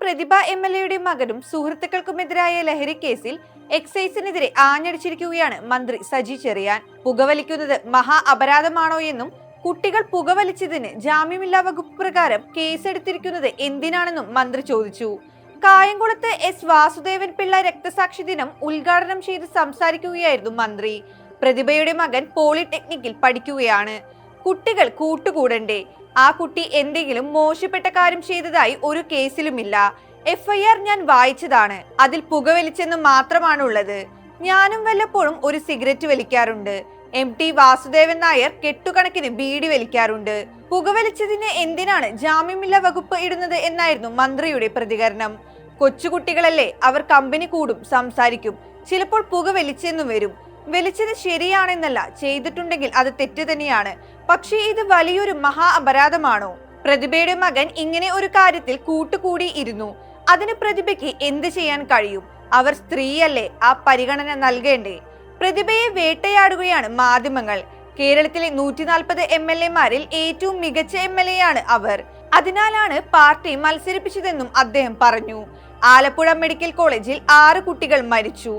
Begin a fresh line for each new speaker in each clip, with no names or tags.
പ്രതിഭ MLAയുടെ മകനും സുഹൃത്തുക്കൾക്കുമെതിരായ ലഹരി കേസിൽ എക്സൈസിനെതിരെ ആഞ്ഞടിച്ചിരിക്കുകയാണ് മന്ത്രി സജി ചെറിയാൻ. പുകവലിക്കുന്നത് മഹാ അപരാധമാണോ എന്നും കുട്ടികൾ പുകവലിച്ചതിന് ജാമ്യമില്ലാ വകുപ്പ് പ്രകാരം കേസെടുത്തിരിക്കുന്നത് എന്തിനാണെന്നും മന്ത്രി ചോദിച്ചു. കായംകുളത്ത് S വാസുദേവൻ പിള്ള രക്തസാക്ഷി ദിനം ഉദ്ഘാടനം ചെയ്ത് സംസാരിക്കുകയായിരുന്നു മന്ത്രി. പ്രതിഭയുടെ മകൻ പോളിടെക്നിക്കിൽ പഠിക്കുകയാണ്. കുട്ടികൾ കൂട്ടുകൂടണ്ടേ? ആ കുട്ടി എന്തെങ്കിലും മോശപ്പെട്ട കാര്യം ചെയ്തതായി ഒരു കേസിലുമില്ല. FIR ഞാൻ വായിച്ചതാണ്. അതിൽ പുകവലിച്ചെന്ന് മാത്രമാണുള്ളത്. ഞാനും വല്ലപ്പോഴും ഒരു സിഗരറ്റ് വലിക്കാറുണ്ട്. MT വാസുദേവൻ നായർ കെട്ടുകണക്കിന് ബീഡി വലിക്കാറുണ്ട്. പുകവലിച്ചതിന് എന്തിനാണ് ജാമ്യമില്ലാ വകുപ്പ് ഇടുന്നത് എന്നായിരുന്നു മന്ത്രിയുടെ പ്രതികരണം. കൊച്ചുകുട്ടികളല്ലേ, അവർ കമ്പനി കൂടും, സംസാരിക്കും. ചിലപ്പോൾ പുകവലിച്ചെന്നും വരും. വലിച്ചത് ശരിയാണെന്നല്ല, ചെയ്തിട്ടുണ്ടെങ്കിൽ അത് തെറ്റ് തന്നെയാണ്. പക്ഷേ ഇത് വലിയൊരു മഹാ അപരാധമാണോ? പ്രതിഭയുടെ മകൻ ഇങ്ങനെ ഒരു കാര്യത്തിൽ കൂട്ടുകൂടി ഇരുന്നു. അതിന് പ്രതിഭയ്ക്ക് എന്ത് ചെയ്യാൻ കഴിയും? അവർ സ്ത്രീയല്ലേ, ആ പരിഗണന നൽകേണ്ടേ? പ്രതിഭയെ വേട്ടയാടുകയാണ് മാധ്യമങ്ങൾ. കേരളത്തിലെ 140 MLAമാരിൽ ഏറ്റവും മികച്ച MLA ആണ് അവർ. അതിനാലാണ് പാർട്ടി മത്സരിപ്പിച്ചതെന്നും അദ്ദേഹം പറഞ്ഞു. ആലപ്പുഴ മെഡിക്കൽ കോളേജിൽ 6 കുട്ടികൾ മരിച്ചു.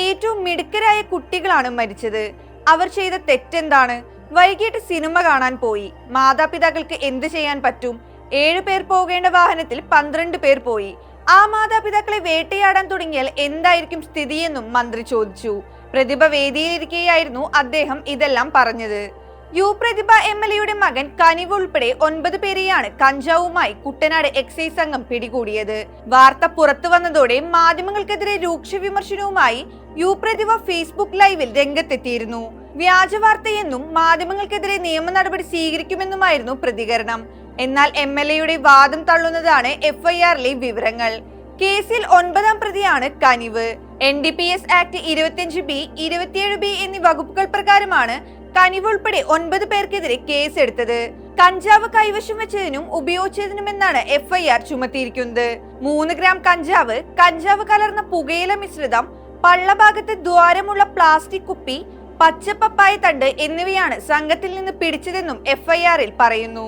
ഏറ്റവും മിടുക്കരായ കുട്ടികളാണ് മരിച്ചത്. അവർ ചെയ്ത തെറ്റെന്താണ്? വൈകിട്ട് സിനിമ കാണാൻ പോയി. മാതാപിതാക്കൾക്ക് എന്ത് ചെയ്യാൻ പറ്റും? 7 പേർ പോകേണ്ട വാഹനത്തിൽ 12 പേർ പോയി. ആ മാതാപിതാക്കളെ വേട്ടയാടാൻ തുടങ്ങിയാൽ എന്തായിരിക്കും സ്ഥിതിയെന്നും മന്ത്രി ചോദിച്ചു. പ്രതിഭ വേദിയിലിരിക്കെയായിരുന്നു അദ്ദേഹം ഇതെല്ലാം പറഞ്ഞത്. പ്രതിഭ MLAയുടെ മകൻ കനിവ് ഉൾപ്പെടെ 9 പേരെയാണ് കഞ്ചാവുമായി കുട്ടനാട് എക്സൈസ് സംഘം പിടികൂടിയത്. വാർത്ത പുറത്തു വന്നതോടെ മാധ്യമങ്ങൾക്കെതിരെ രൂക്ഷ വിമർശനവുമായി പ്രതിഭ ഫേസ്ബുക്ക് ലൈവിൽ രംഗത്തെത്തിയിരുന്നു. വ്യാജ വാർത്തയെന്നും മാധ്യമങ്ങൾക്കെതിരെ നിയമ നടപടി സ്വീകരിക്കുമെന്നുമായിരുന്നു പ്രതികരണം. എന്നാൽ MLAയുടെ വാദം തള്ളുന്നതാണ് FIRലെ വിവരങ്ങൾ. കേസിൽ 9ാം പ്രതിയാണ് കനിവ്. NDPS ആക്ട് 25B, 27B എന്നീ വകുപ്പുകൾ പ്രകാരമാണ് കനിവ് ഉൾപ്പെടെ 9 പേർക്കെതിരെ കേസെടുത്തത്. കഞ്ചാവ് കൈവശം വെച്ചതിനും ഉപയോഗിച്ചതിനുമെന്നാണ് FIR ചുമത്തിയിരിക്കുന്നത്. 3 ഗ്രാം കഞ്ചാവ്, കഞ്ചാവ് കലർന്ന പുകയില മിശ്രിതം, പള്ളഭാഗത്ത് ദ്വാരമുള്ള പ്ലാസ്റ്റിക് കുപ്പി, പച്ച പപ്പായ തണ്ട് എന്നിവയാണ് സംഘത്തിൽ നിന്ന് പിടിച്ചതെന്നും FIRൽ പറയുന്നു.